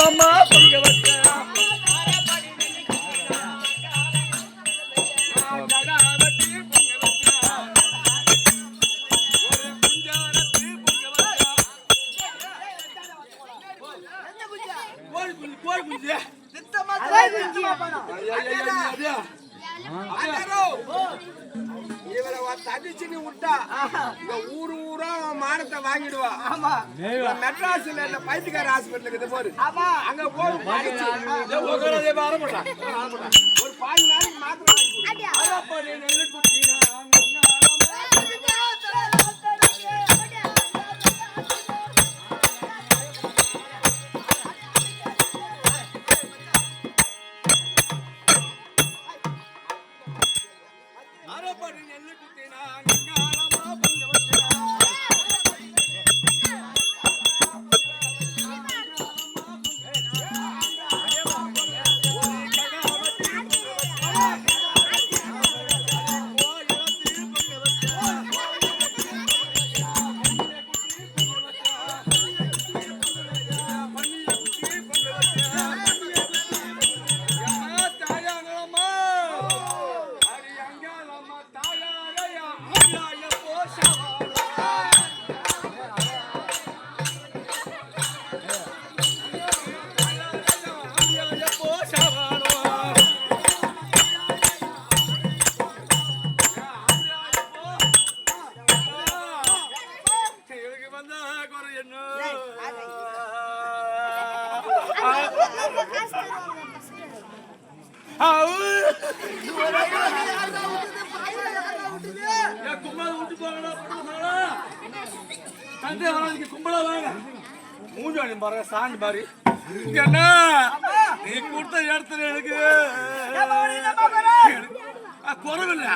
அங்காளம்மா பொங்க வச்ச தடிச்சுன்னு விட்டா இந்த ஊரு ஊரா மானத்தை வாங்கிடுவா. மெட்ராஸ்ல இல்ல பைத்தியக்கார ஹாஸ்பிட்டலுக்கு போரு அங்க போய் ஒரு 15 நாளைக்கு மாத்திரம் கும்பலா வாங்க மூஞ்சாடி பாருங்க சாண்டு பாரு என்ன நீ கொடுத்த இடத்துல எனக்கு குறவில்லை.